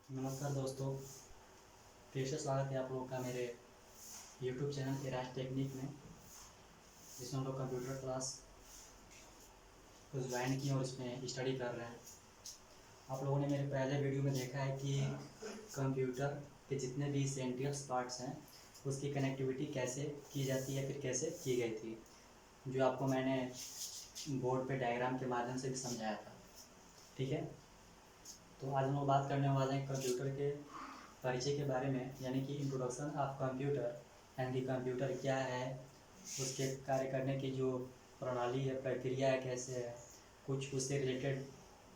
नमस्कार दोस्तों, फिर से स्वागत है आप लोगों का मेरे YouTube चैनल एराज टेक्निक में, जिसमें हम लोग कंप्यूटर क्लास को ज्वाइन किए और इसमें स्टडी कर रहे हैं। आप लोगों ने मेरे पहले वीडियो में देखा है कि कंप्यूटर के जितने भी एसेंशियल पार्ट्स हैं उसकी कनेक्टिविटी कैसे की जाती है, फिर कैसे की गई थी, जो आपको मैंने बोर्ड पे डायग्राम के माध्यम से भी समझाया था। ठीक है, तो आज हम लोग बात करने वाले हैं कंप्यूटर के परिचय के बारे में, यानी कि introduction of computer and the computer क्या है, उसके कार्य करने की जो प्रणाली है, प्रक्रिया है, कैसे है, कुछ उससे रिलेटेड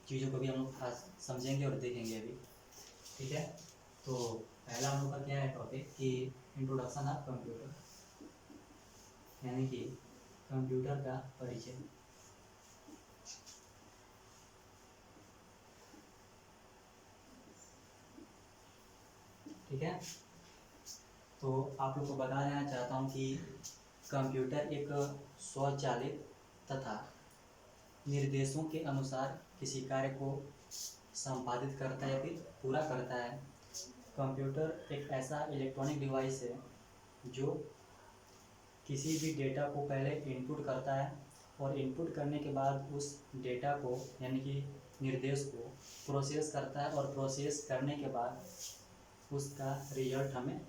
चीज़ों को भी हम लोग आज समझेंगे और देखेंगे अभी। ठीक है, तो पहला हम लोग का क्या है टॉपिक कि इंट्रोडक्शन ऑफ कंप्यूटर, यानी कि कंप्यूटर का परिचय। ठीक है, तो आप लोग को बता देना चाहता हूँ कि कंप्यूटर एक स्वचालित तथा निर्देशों के अनुसार किसी कार्य को संपादित करता है या फिर पूरा करता है। कंप्यूटर एक ऐसा इलेक्ट्रॉनिक डिवाइस है जो किसी भी डेटा को पहले इनपुट करता है और इनपुट करने के बाद उस डेटा को, यानी कि निर्देश को प्रोसेस करता है और प्रोसेस करने के बाद उसका रिजल्ट हमें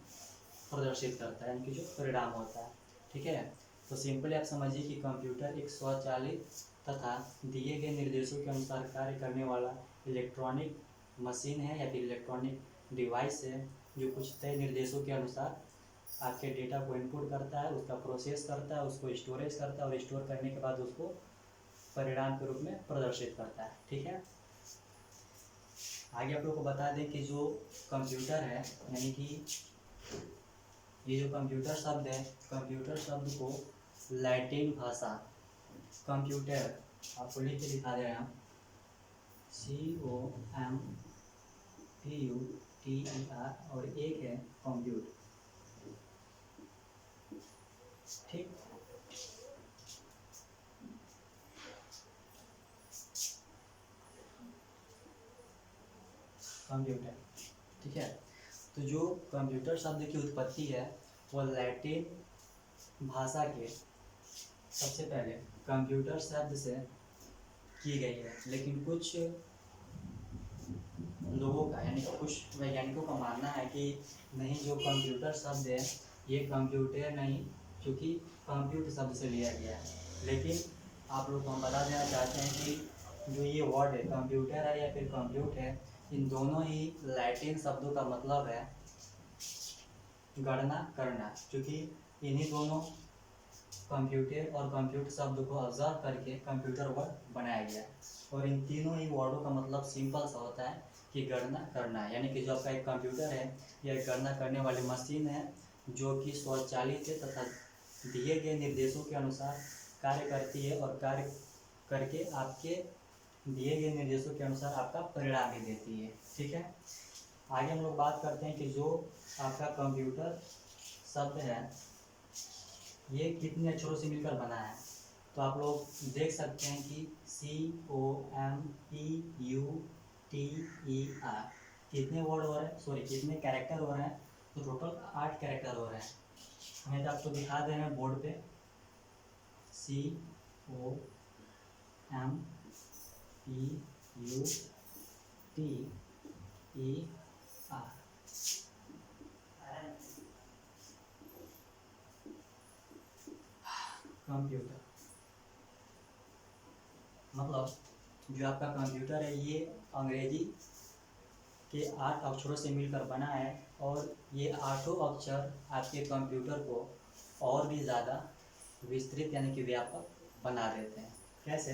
प्रदर्शित करता है, यानी कि जो परिणाम होता है। ठीक है, तो सिंपली आप समझिए कि कंप्यूटर एक स्वचालित तथा दिए गए निर्देशों के अनुसार कार्य करने वाला इलेक्ट्रॉनिक मशीन है या फिर इलेक्ट्रॉनिक डिवाइस है, जो कुछ तय निर्देशों के अनुसार आपके डेटा को इनपुट करता है, उसका प्रोसेस करता है, उसको स्टोरेज करता है और स्टोर करने के बाद उसको परिणाम के रूप में प्रदर्शित करता है। ठीक है, आगे आप लोग को बता दें कि जो कंप्यूटर है, यानी कि ये जो कंप्यूटर शब्द है, कंप्यूटर शब्द को लैटिन भाषा कंप्यूटर, आपको लिख के दिखा दे रहे हैं हम, COMPUTER और एक है कंप्यूट। ठीक, कंप्यूटर। ठीक है, तो जो कंप्यूटर शब्द की उत्पत्ति है वो लैटिन भाषा के सबसे पहले कंप्यूटर शब्द से की गई है, लेकिन कुछ लोगों का, यानी कि कुछ वैज्ञानिकों का मानना है कि नहीं, जो कंप्यूटर शब्द है ये कंप्यूटर नहीं, क्योंकि कंप्यूटर शब्द से लिया गया है। लेकिन आप लोग को हम बता देना चाहते हैं कि जो ये वर्ड है कंप्यूटर है या फिर कंप्यूट है, इन दोनों ही लैटिन शब्दों का मतलब है गणना करना, क्योंकि इन्हीं दोनों कंप्यूटर और कंप्यूटर शब्द को ऑब्जर्व करके कंप्यूटर वर्ड बनाया गया। और इन तीनों ही वर्डों का मतलब सिंपल सा होता है कि गणना करना है, यानी कि जो आपका एक कंप्यूटर है यह गणना करने वाली मशीन है जो कि स्वचालित है तथा दिए गए निर्देशों के अनुसार कार्य करती है और कार्य करके आपके दिए गए निर्देशों के अनुसार आपका परिणाम भी देती है। ठीक है, आगे हम लोग बात करते हैं कि जो आपका कंप्यूटर शब्द है ये कितने अक्षरों से मिलकर बना है। तो आप लोग देख सकते हैं कि COMPUTER कितने वर्ड हो रहे हैं, सॉरी कितने कैरेक्टर हो रहे हैं, तो टोटल 8 कैरेक्टर हो रहे हैं। हमें तो आपको दिखा दे रहे हैं बोर्ड पे, COMPUTER। कंप्यूटर मतलब जो आपका कंप्यूटर है ये अंग्रेजी के 8 अक्षरों से मिलकर बना है और ये 8 अक्षर आपके कंप्यूटर को और भी ज़्यादा विस्तृत यानी कि व्यापक बना देते हैं। कैसे,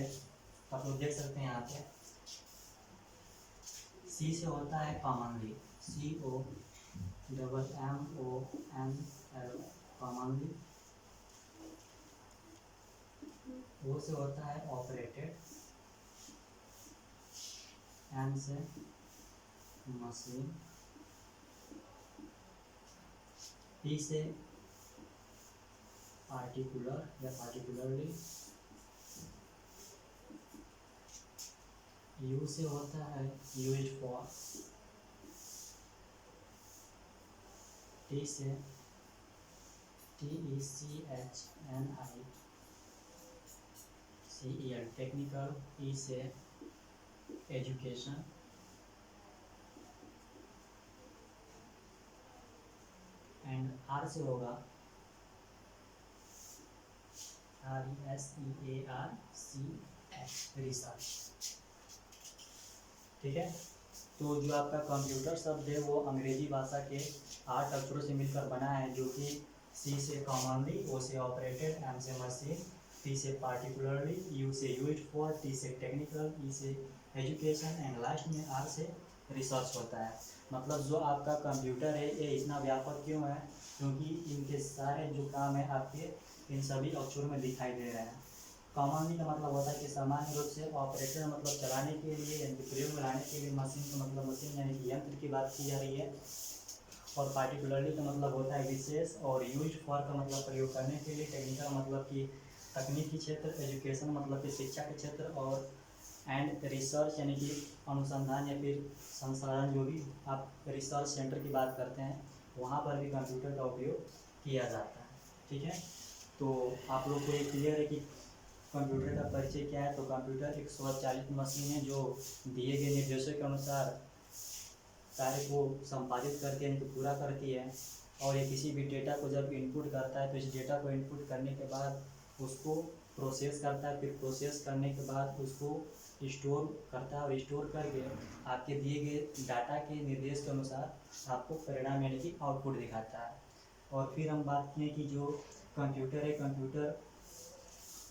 आप लोग देख सकते हैं यहाँ पे सी से होता है कॉमनली, COMMONL कॉमनली। O से होता है ऑपरेटेड, M से मशीन, P से पार्टिकुलर या पार्टिकुलरली, U से होता है यूज्ड फॉर, टी से TECHNICEL, टेक्निकल, ई से एजुकेशन, एंड आर से होगा RESEARCH, रिसर्च। ठीक है। तो जो आपका कंप्यूटर शब्द है वो अंग्रेजी भाषा के 8 अक्षरों से मिलकर बना है, जो कि सी से कॉमनली, ओ से ऑपरेटेड, एम से मशीन, टी से पार्टिकुलरली, यू से यूज्ड फॉर, टी से टेक्निकल, ई से एजुकेशन, एंड लास्ट में आर से रिसर्च होता है। मतलब जो आपका कंप्यूटर है ये इतना व्यापक क्यों है, क्योंकि इनके सारे जो काम है आपके इन सभी अक्षरों में दिखाई दे रहे हैं। कॉमनली का मतलब होता है कि सामान्य रूप से, ऑपरेटर मतलब चलाने के लिए यानी कि प्रयोग में लाने के लिए, मशीन का मतलब मशीन यानी कि यंत्र की बात की जा रही है, और पार्टिकुलरली का मतलब होता है विशेष, और यूज फॉर का मतलब प्रयोग करने के लिए, टेक्निकल मतलब कि तकनीकी क्षेत्र, एजुकेशन मतलब कि शिक्षा के क्षेत्र, और एंड रिसर्च यानी कि अनुसंधान या फिर संसाधन, जो भी आप रिसर्च सेंटर की बात करते हैं वहाँ पर भी कंप्यूटर का उपयोग किया जाता है। ठीक है। तो आप लोग को ये क्लियर है कि कंप्यूटर का परिचय क्या है। तो कंप्यूटर एक स्वचालित मशीन है जो दिए गए निर्देशों के अनुसार कार्य को संपादित करके इनको पूरा करती है, और ये किसी भी डेटा को जब इनपुट करता है तो इस डेटा को इनपुट करने के बाद उसको प्रोसेस करता है, फिर प्रोसेस करने के बाद उसको स्टोर करता है, और स्टोर करके आपके दिए गए डाटा के निर्देश के अनुसार आपको परिणाम यानी कि आउटपुट दिखाता है। और फिर हम बात किए कि जो कंप्यूटर है, कंप्यूटर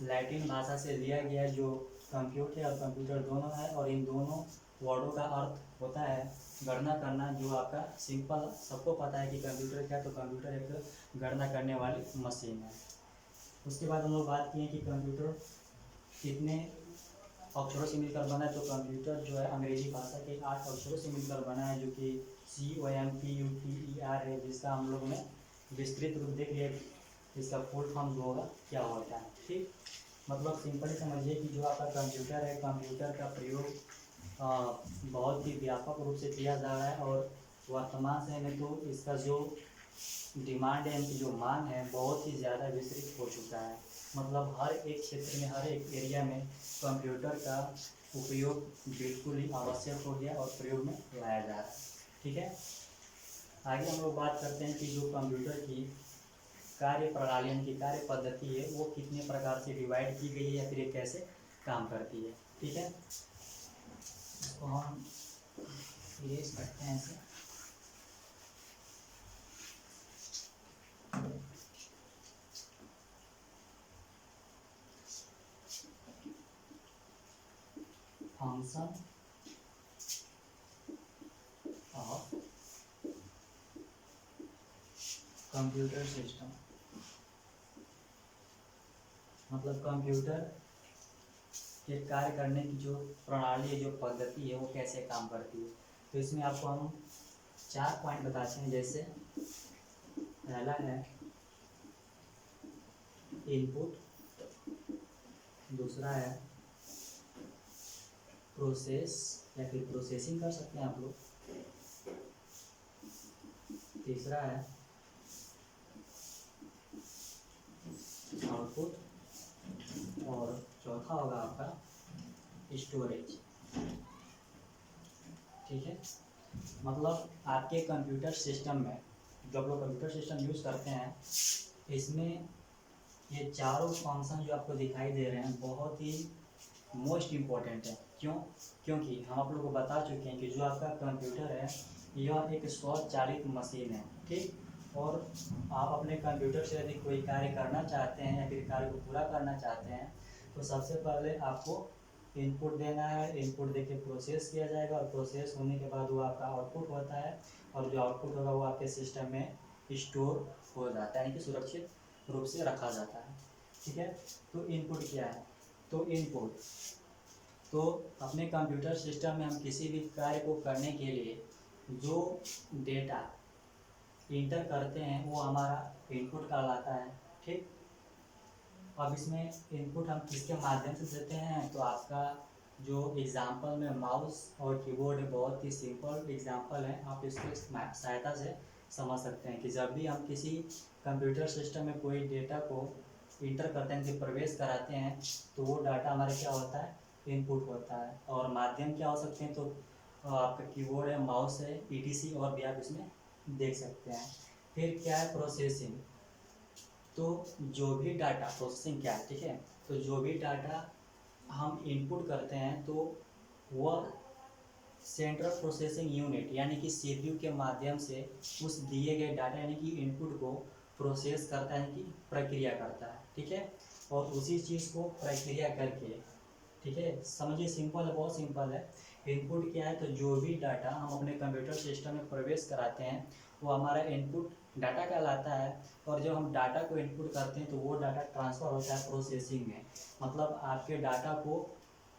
लैटिन भाषा से लिया गया है, जो कंप्यूटर और कंप्यूटर दोनों है, और इन दोनों वर्डों का अर्थ होता है गणना करना। जो आपका सिंपल सबको पता है कि कंप्यूटर क्या, तो कंप्यूटर एक गणना करने वाली मशीन है। उसके बाद हम लोग बात किए कि कंप्यूटर कितने अक्षरों से मिलकर बना है। तो कंप्यूटर जो है अंग्रेजी भाषा के 8 अक्षरों से मिलकर बना है, जो कि COMPUTER है, जिसका हम लोगों ने विस्तृत रूप देख लिया इसका फुल फॉर्म जो होगा क्या होता है। ठीक, मतलब सिंपली समझिए कि जो आपका कंप्यूटर है, कंप्यूटर का प्रयोग बहुत ही व्यापक रूप से किया जा रहा है, और वर्तमान समय में तो इसका जो डिमांड है, इनकी जो मांग है, बहुत ही ज़्यादा विस्तृत हो चुका है। मतलब हर एक क्षेत्र में, हर एक एरिया में कंप्यूटर का उपयोग बिल्कुल ही आवश्यक हो गया और प्रयोग में लाया जा रहा है। ठीक है। आगे हम लोग बात करते हैं कि जो कंप्यूटर की कार्य प्रणाली यानी कि कार्य पद्धति है वो कितने प्रकार से डिवाइड की गई है, या फिर ये कैसे काम करती है। ठीक है। इसको हम इरेज करते हैं ऐसे। फंक्शन ऑफ कंप्यूटर सिस्टम, मतलब कंप्यूटर के कार्य करने की जो प्रणाली है, जो पद्धति है, वो कैसे काम करती है। तो इसमें आपको हम 4 पॉइंट बताते हैं। जैसे पहला है इनपुट, दूसरा है प्रोसेस या फिर प्रोसेसिंग कर सकते हैं आप लोग, तीसरा है आउटपुट, और चौथा होगा आपका स्टोरेज। ठीक है। मतलब आपके कंप्यूटर सिस्टम में, जो आप लोग कंप्यूटर सिस्टम यूज़ करते हैं, इसमें ये चारों फंक्शन जो आपको दिखाई दे रहे हैं बहुत ही मोस्ट इम्पॉर्टेंट है। क्यों? क्योंकि हम आप लोग को बता चुके हैं कि जो आपका कंप्यूटर है यह एक स्वचालित मशीन है। ठीक। और आप अपने कंप्यूटर से यदि कोई कार्य करना चाहते हैं या फिर कार्य को पूरा करना चाहते हैं, तो सबसे पहले आपको इनपुट देना है, इनपुट देके प्रोसेस किया जाएगा, और प्रोसेस होने के बाद वो आपका आउटपुट होता है, और जो आउटपुट होगा वो आपके सिस्टम में स्टोर हो जाता है, यानी कि सुरक्षित रूप से रखा जाता है। ठीक है। तो इनपुट क्या है? तो इनपुट तो अपने कंप्यूटर सिस्टम में हम किसी भी कार्य को करने के लिए जो डेटा इंटर करते हैं वो हमारा इनपुट कहलाता है। ठीक। अब इसमें इनपुट हम किसके माध्यम से देते हैं, तो आपका जो एग्जाम्पल में माउस और कीबोर्ड है, बहुत ही सिंपल एग्जाम्पल है, आप इसके सहायता से समझ सकते हैं कि जब भी हम किसी कंप्यूटर सिस्टम में कोई डेटा को इंटर करते हैं कि प्रवेश कराते हैं तो वो डाटा हमारे क्या होता है, इनपुट होता है। और माध्यम क्या हो सकते हैं, तो आपका कीबोर्ड है, माउस है, ईटीसी और भी आप इसमें देख सकते हैं। फिर क्या है, प्रोसेसिंग। तो जो भी डाटा, प्रोसेसिंग क्या है, ठीक है, तो जो भी डाटा हम इनपुट करते हैं तो वह सेंट्रल प्रोसेसिंग यूनिट यानी कि सीपीयू के माध्यम से उस दिए गए डाटा यानी कि इनपुट को प्रोसेस करता है, कि प्रक्रिया करता है, ठीक है। और उसी चीज़ को प्रक्रिया करके, ठीक है, समझिए, सिंपल है, बहुत सिंपल है। इनपुट क्या है, तो जो भी डाटा हम अपने कंप्यूटर सिस्टम में प्रवेश कराते हैं वो हमारा इनपुट डाटा कहलाता है। और जब हम डाटा को इनपुट करते हैं तो वो डाटा ट्रांसफ़र होता है प्रोसेसिंग में। मतलब आपके डाटा को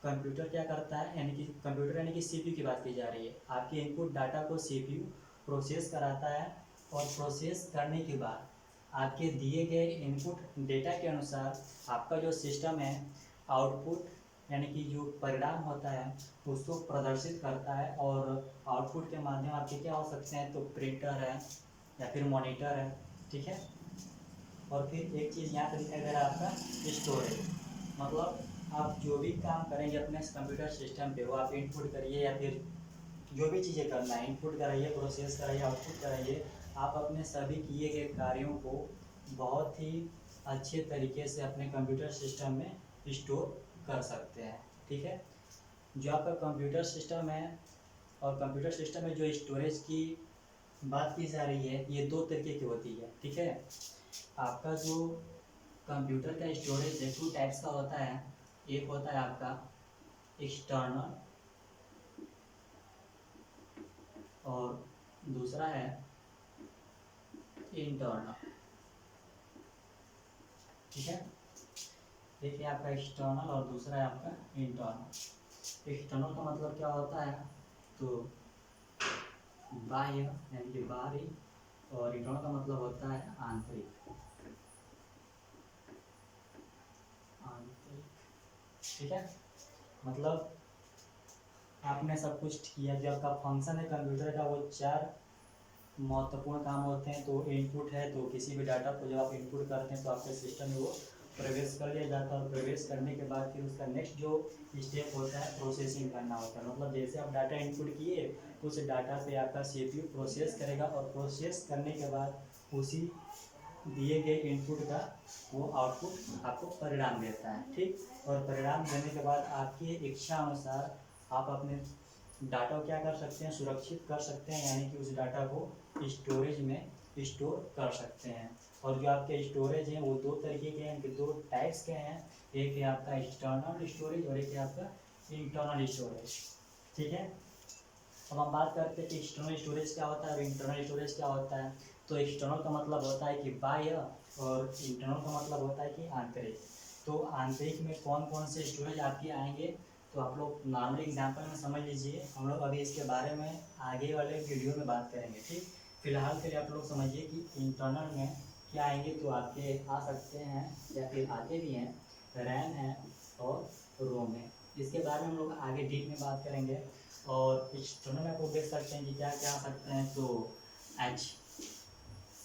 कंप्यूटर क्या करता है, यानी कि कंप्यूटर यानी कि सीपीयू की बात की जा रही है, आपके इनपुट डाटा को सीपीयू प्रोसेस कराता है। और प्रोसेस करने के बाद आपके दिए गए इनपुट डेटा के अनुसार आपका जो सिस्टम है आउटपुट यानी कि जो परिणाम होता है उसको प्रदर्शित करता है। और आउटपुट के माध्यम आपके क्या हो सकते हैं, तो प्रिंटर है या फिर मॉनिटर है, ठीक है। और फिर एक चीज़ यहाँ पर दिखाई दे रहा है आपका स्टोरेज। मतलब आप जो भी काम करेंगे अपने कंप्यूटर सिस्टम पे, वो आप इनपुट करिए या फिर जो भी चीज़ें करना है, इनपुट कराइए, प्रोसेस कराइए, आउटपुट कराइए, आप अपने सभी किए गए कार्यों को बहुत ही अच्छे तरीके से अपने कंप्यूटर सिस्टम में स्टोर कर सकते हैं, ठीक है। जो आपका कंप्यूटर सिस्टम है और कंप्यूटर सिस्टम में जो स्टोरेज की बात की जा रही है ये दो तरीके की होती है, ठीक है। आपका जो कंप्यूटर का स्टोरेज है 2 टाइप्स का होता है। एक होता है आपका एक्सटर्नल और दूसरा है इंटरनल, ठीक है। देखिए आपका एक्सटर्नल और दूसरा है आपका इंटरनल। एक्सटर्नल का मतलब क्या होता है, तो बाह्य यानी कि बाहरी, और इंटरनल का मतलब होता है आंतरिक। ठीक है, मतलब आपने सब कुछ किया, जो आपका फंक्शन है कंप्यूटर का वो 4 महत्वपूर्ण काम होते हैं। तो इनपुट है, तो किसी भी डाटा को जब आप इनपुट करते हैं तो आपके सिस्टम में वो प्रवेश कर लिया जाता है। और प्रवेश करने के बाद फिर उसका नेक्स्ट जो स्टेप होता है प्रोसेसिंग करना होता है। मतलब जैसे आप डाटा इनपुट किए तो उस डाटा पे आपका सीपीयू प्रोसेस करेगा और प्रोसेस करने के बाद उसी दिए गए इनपुट का वो आउटपुट आपको परिणाम देता है, ठीक। और परिणाम देने के बाद आपकी इच्छा अनुसार आप अपने डाटा को क्या कर सकते हैं, सुरक्षित कर सकते हैं, यानी कि उस डाटा को स्टोरेज में स्टोर कर सकते हैं। और जो आपके स्टोरेज हैं वो 2 तरीके के हैं, 2 टाइप्स के हैं। एक है आपका एक्सटर्नल स्टोरेज और एक है आपका इंटरनल स्टोरेज, ठीक है। अब हम बात करते हैं कि एक्सटर्नल स्टोरेज क्या होता है और इंटरनल स्टोरेज क्या होता है। तो एक्सटर्नल का मतलब होता है कि बाह्य और इंटरनल का मतलब होता है कि आंतरिक। तो आंतरिक में कौन कौन से स्टोरेज आपके आएंगे, तो आप लोग नॉर्मल एग्जांपल में समझ लीजिए। हम लोग अभी इसके बारे में आगे वाले वीडियो में बात करेंगे, ठीक। फिलहाल के लिए आप लोग समझिए कि इंटरनल में क्या आएंगे, तो आपके आ सकते हैं या फिर आते भी हैं, रैम है और रोम है। इसके बारे में हम लोग आगे डीप में बात करेंगे। और एक्सटर्नल में आप लोग देख सकते हैं कि क्या क्या आ सकते हैं, तो एच,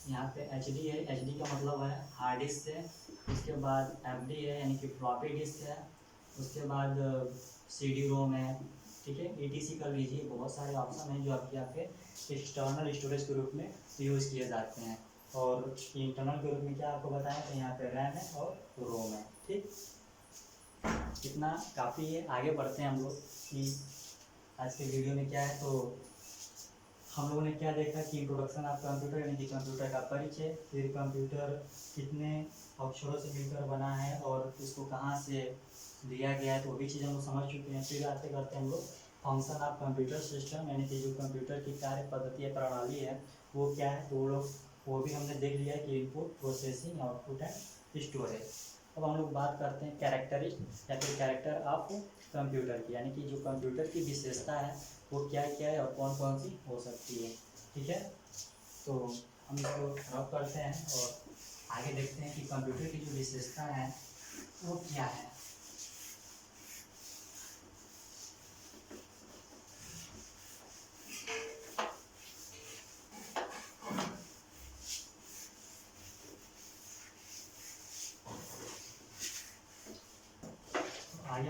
यहाँ पे एच डी है। एच डी का मतलब है हार्ड डिस्क है। उसके बाद एफ डी है यानी कि फ्लॉपी डिस्क है। उसके बाद सी डी रोम है, ठीक है। ई टी सी कर लीजिए, बहुत सारे ऑप्शन हैं जो आपके यहाँ पे एक्सटर्नल स्टोरेज के रूप में यूज़ किए जाते हैं। और इंटरनल के रूप में क्या आपको बताएं, तो यहाँ पे रैम है और रोम है, ठीक। इतना काफ़ी है, आगे बढ़ते हैं हम लोग कि आज के वीडियो में क्या है। तो हम लोगों ने क्या देखा कि इंट्रोडक्शन ऑफ कंप्यूटर यानी कि कंप्यूटर का परिचय, फिर कंप्यूटर कितने अक्षरों से मिलकर बना है और इसको कहाँ से दिया गया है, तो वो भी चीज़ हम लोग समझ चुके हैं। फिर आते करते हम लोग फंक्शन ऑफ कंप्यूटर सिस्टम यानी कि जो कंप्यूटर की कार्य पद्धति या प्रणाली है वो क्या है, तो वो भी हमने देख लिया कि input, processing, output and storage. अब हम लोग बात करते हैं कैरेक्टरिस्टिक या फिर कैरेक्टर ऑफ कंप्यूटर की, यानी कि जो कंप्यूटर की विशेषता है वो क्या क्या है और कौन कौन सी हो सकती है, ठीक है। तो हम इसको ड्रॉप करते हैं और आगे देखते हैं कि कंप्यूटर की जो विशेषता है वो क्या है।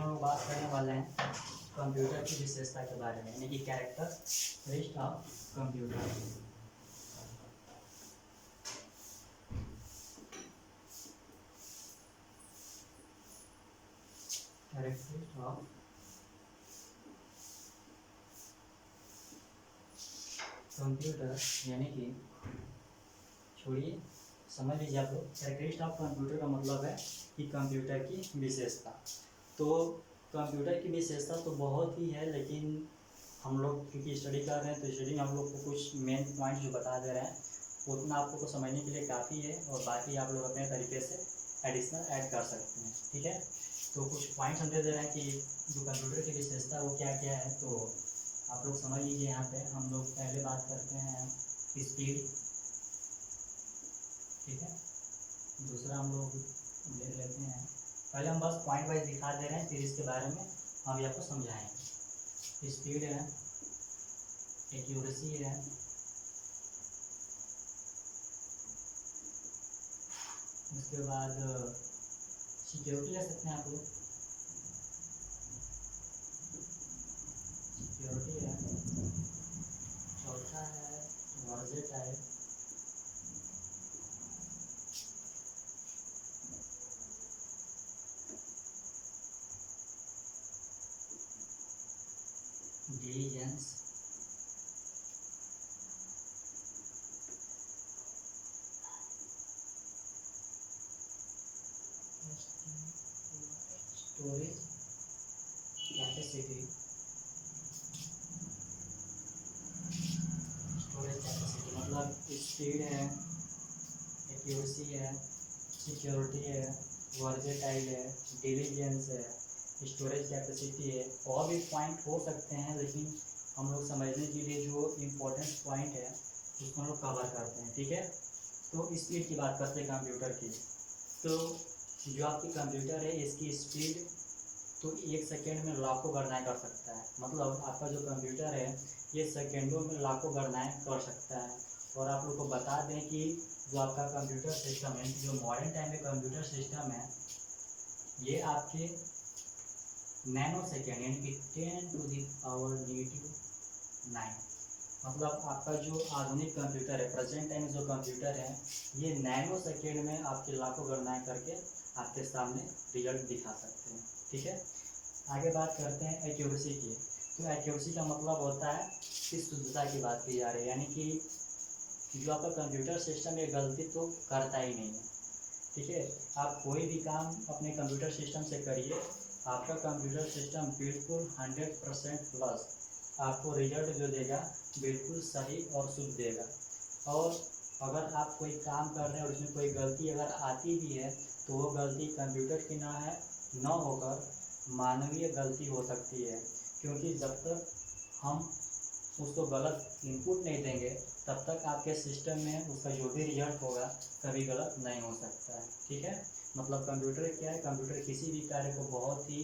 हम लोग बात करने वाले हैं कंप्यूटर की विशेषता के बारे में, यानी कि characteristics of computer. Characteristics of computer, यानी कि छोड़िए, समझ लीजिए आप लोग। कैरेक्टरिस्टिक्स ऑफ कंप्यूटर का मतलब है कि कंप्यूटर की विशेषता। तो कंप्यूटर की विशेषता तो बहुत ही है, लेकिन हम लोग क्योंकि स्टडी कर रहे हैं तो स्टडी में हम लोग को कुछ मेन पॉइंट जो बता दे रहे हैं उतना आप लोग को समझने के लिए काफ़ी है, और बाकी आप लोग अपने तरीके से एडिशनल ऐड कर सकते हैं, ठीक है। तो कुछ पॉइंट्स हम दे दे रहे हैं कि जो कंप्यूटर की विशेषता वो क्या क्या है। तो आप लोग समझ लीजिए। यहाँ पे हम लोग पहले बात करते हैं स्पीड, ठीक है। दूसरा हम लोग देख लेते हैं, पहले हम बस पॉइंट वाइज दिखा दे रहे हैं, फिर इसके बारे में हम भी आपको समझाएंगे। स्पीड है, एक्यूरेसी है, उसके बाद सिक्योरिटी ले सकते हैं आप लोग, सिक्योरिटी है। चौथा है versatile, diligence, storage capacity, storage capacity मतलब स्पीड है, एक्यूरेसी है, सिक्योरिटी है, वर्सेटाइल है, डिलीजेंस है, स्टोरेज कैपेसिटी है। और भी पॉइंट हो सकते हैं, लेकिन हम लोग समझने के लिए जो इम्पोर्टेंट पॉइंट है उसको हम लोग कवर करते हैं, ठीक है। तो स्पीड की बात करते हैं कंप्यूटर की। तो जो आपकी कंप्यूटर है इसकी स्पीड तो 1 सेकेंड में लाखों गणनाएँ कर सकता है। मतलब आपका जो कंप्यूटर है ये सेकेंडों में लाखों गणनाएँ कर सकता है। और आप लोग को बता दें कि जो आपका कंप्यूटर सिस्टम है, जो मॉडर्न टाइम में कंप्यूटर सिस्टम है, ये आपके नैनो सेकेंड यानी कि 10⁻⁹ मतलब आपका जो आधुनिक कंप्यूटर है, प्रेजेंट टाइम जो कंप्यूटर है, ये नैनो सेकेंड में आपकी लाखों गणनाएँ करके आपके सामने रिजल्ट दिखा सकते हैं, ठीक है। आगे बात करते हैं एक्यूरेसी की। तो एक्यूरेसी का मतलब होता है कि शुद्धता की बात की जा रही है, यानी कि जो आपका कंप्यूटर सिस्टम ये गलती तो करता ही नहीं है, ठीक है। आप कोई भी काम अपने कंप्यूटर सिस्टम से करिए, आपका कंप्यूटर सिस्टम बिल्कुल 100% प्लस आपको रिजल्ट जो देगा बिल्कुल सही और शुद्ध देगा। और अगर आप कोई काम कर रहे हैं और उसमें कोई गलती अगर आती भी है तो वो गलती कंप्यूटर की न होकर मानवीय गलती हो सकती है, क्योंकि जब तक हम उसको गलत इनपुट नहीं देंगे तब तक आपके सिस्टम में उसका जो भी रिजल्ट होगा कभी गलत नहीं हो सकता है, ठीक है। मतलब कंप्यूटर क्या है, कंप्यूटर किसी भी कार्य को बहुत ही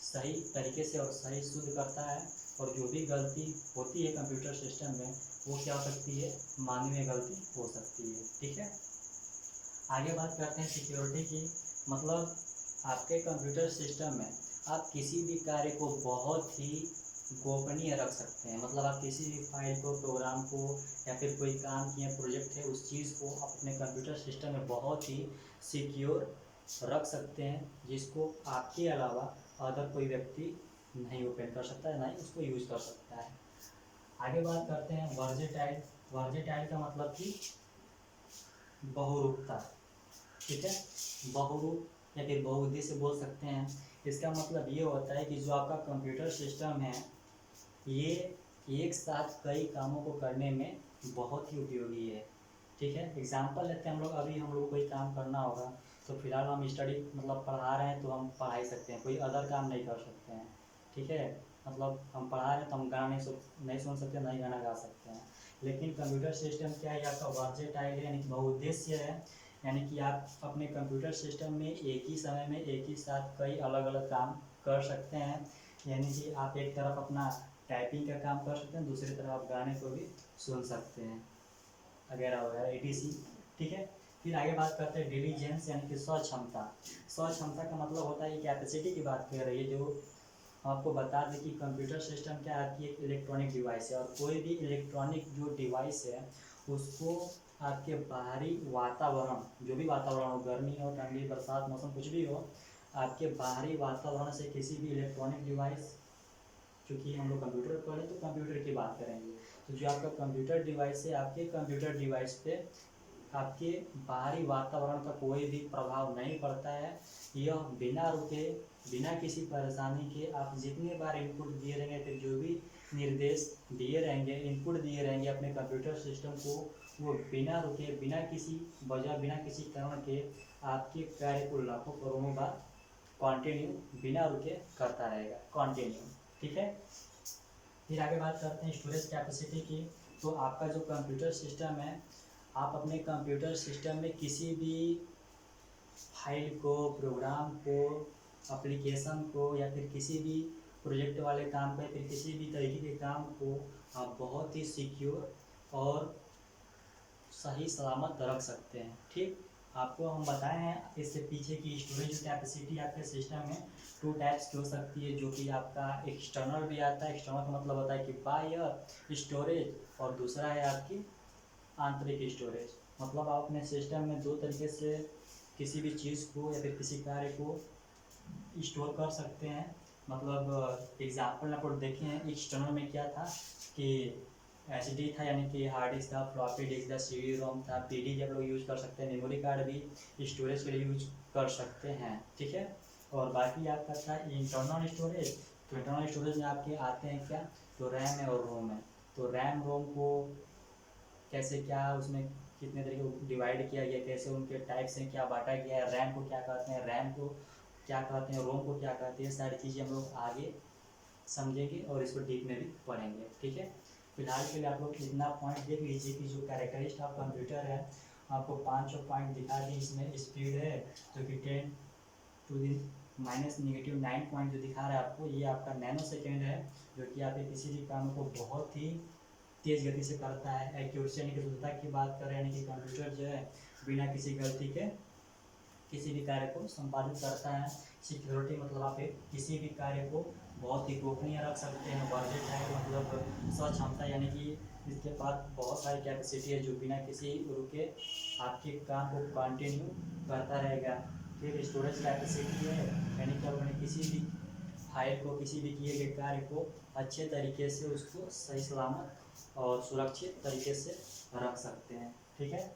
सही तरीके से और सही शुद्ध करता है, और जो भी गलती होती है कंप्यूटर सिस्टम में वो क्या हो सकती है, मानवीय गलती हो सकती है, ठीक है। आगे बात करते हैं सिक्योरिटी की। मतलब आपके कंप्यूटर सिस्टम में आप किसी भी कार्य को बहुत ही गोपनीय रख सकते हैं। मतलब आप किसी भी फाइल को, प्रोग्राम को, या फिर कोई काम किया प्रोजेक्ट है उस चीज़ को आप अपने कंप्यूटर सिस्टम में बहुत ही सिक्योर रख सकते हैं, जिसको आपके अलावा अदर कोई व्यक्ति नहीं ओपन कर सकता है, ना ही उसको यूज़ कर सकता है। आगे बात करते हैं वर्सेटाइल। वर्सेटाइल का मतलब कि बहुरूपता, ठीक है। बहुरूप या फिर बहुउद्देश्य बोल सकते हैं। इसका मतलब ये होता है कि जो आपका कंप्यूटर सिस्टम है ये एक साथ कई कामों को करने में बहुत ही उपयोगी है, ठीक है। एग्जांपल लेते हैं हम लोग, अभी हम लोग को कोई काम करना होगा तो फिलहाल हम स्टडी मतलब पढ़ा रहे हैं तो हम पढ़ा ही सकते हैं, कोई अदर काम नहीं कर सकते हैं, ठीक है। मतलब हम पढ़ा रहे हैं तो हम गाना नहीं सुन सकते, नहीं गाना गा सकते हैं। लेकिन कंप्यूटर सिस्टम क्या है, आपका वर्सेटाइल है यानी कि बहुउद्देश्य है, यानी कि आप अपने कंप्यूटर सिस्टम में एक ही समय में एक ही साथ कई अलग अलग काम कर सकते हैं। यानी कि आप एक तरफ अपना टाइपिंग का काम कर सकते हैं, दूसरी तरफ आप गाने को भी सुन सकते हैं, वगैरह वगैरह etc, ठीक है। फिर आगे बात करते हैं डिलीजेंस यानी कि स्वक्षमता। स्वक्षमता का मतलब होता है कैपेसिटी की बात कर रही है, जो आपको बता दें कि कंप्यूटर सिस्टम क्या आपकी एक इलेक्ट्रॉनिक डिवाइस है, और कोई भी इलेक्ट्रॉनिक जो डिवाइस है उसको आपके बाहरी वातावरण, जो भी वातावरण हो, गर्मी हो, ठंडी, बरसात, मौसम कुछ भी हो, आपके बाहरी वातावरण से किसी भी इलेक्ट्रॉनिक डिवाइस, क्योंकि हम लोग कंप्यूटर पढ़े तो कंप्यूटर की बात करेंगे, तो जो आपका कंप्यूटर डिवाइस है आपके कंप्यूटर डिवाइस पे आपके बाहरी वातावरण का कोई भी प्रभाव नहीं पड़ता है। यह बिना रुके, बिना किसी परेशानी के आप जितनी बार इनपुट दिए रहेंगे, फिर जो भी निर्देश दिए रहेंगे, इनपुट दिए रहेंगे अपने कंप्यूटर सिस्टम को, वो बिना रुके, बिना किसी वजह, बिना किसी कारण के आपके कार्य को लाखों करोड़ों बार कंटिन्यू बिना रुके करता रहेगा, कंटिन्यू। ठीक है, फिर आगे बात करते हैं स्टोरेज कैपेसिटी की। तो आपका जो कंप्यूटर सिस्टम है, आप अपने कंप्यूटर सिस्टम में किसी भी फाइल को, प्रोग्राम को, एप्लीकेशन को, या फिर किसी भी प्रोजेक्ट वाले काम को, या फिर किसी भी तरीके के काम को आप बहुत ही सिक्योर और सही सलामत रख सकते हैं। ठीक, आपको हम बताए हैं इससे पीछे की स्टोरेज कैपेसिटी आपके सिस्टम में टू टाइप्स की हो सकती है, जो कि आपका एक्सटर्नल भी आता है। एक्सटर्नल का मतलब होता है कि बाह्य स्टोरेज, और दूसरा है आपकी आंतरिक स्टोरेज। मतलब आप अपने सिस्टम में दो तरीके से किसी भी चीज़ को या फिर किसी कार्य को स्टोर कर सकते हैं। मतलब एग्जाम्पल आप लोग देखें, एक्सटर्नल में क्या था कि एचडी था, यानी कि हार्ड डिस्क था, फ्लॉपी डिस्क था, सीडी रोम था, पीडी भी आप लोग यूज़ कर सकते हैं, मेमोरी कार्ड भी स्टोरेज के लिए यूज कर सकते हैं। ठीक है, और बाकी आपका था इंटरनल स्टोरेज। तो इंटरनल स्टोरेज में आपके आते हैं क्या, तो रैम है और रोम है। तो रैम रोम को कैसे, क्या उसमें कितने तरीके को डिवाइड किया गया, कैसे उनके टाइप्स हैं, क्या बांटा गया है, रैम को क्या कहते हैं, रैम को क्या कहते हैं, रोम को क्या कहते हैं, सारी चीज़ें हम लोग आगे समझेंगे और इसको डीप में भी पढ़ेंगे। ठीक है, फिलहाल के लिए आप लोग इतना पॉइंट देख लीजिए कि जो कैरेक्टरिस्टिक ऑफ कंप्यूटर है, आपको 5 पॉइंट दिखा दी। इसमें स्पीड है जो कि 10⁻⁻9 पॉइंट जो दिखा रहा है आपको, ये आपका नैनो सेकेंड है, जो कि आपके किसी भी काम को बहुत ही तेज़ गति से करता है। एक्यूरेसी यानी कि शुद्धता की बात करें, यानी कि कंप्यूटर जो है बिना किसी गलती के किसी भी कार्य को संपादित करता है। सिक्योरिटी मतलब आप किसी भी कार्य को बहुत ही गोपनीय रख सकते हैं। बजट है मतलब स्वक्षमता, यानी कि इसके पास बहुत सारी कैपेसिटी है जो बिना किसी रुके आपके काम को कंटिन्यू करता रहेगा। फिर स्टोरेज कैपेसिटी है, यानी कि अपने किसी भी फाइल को, किसी भी किए गए कार्य को अच्छे तरीके से उसको सही सलामत और सुरक्षित तरीके से रख सकते हैं। ठीक है।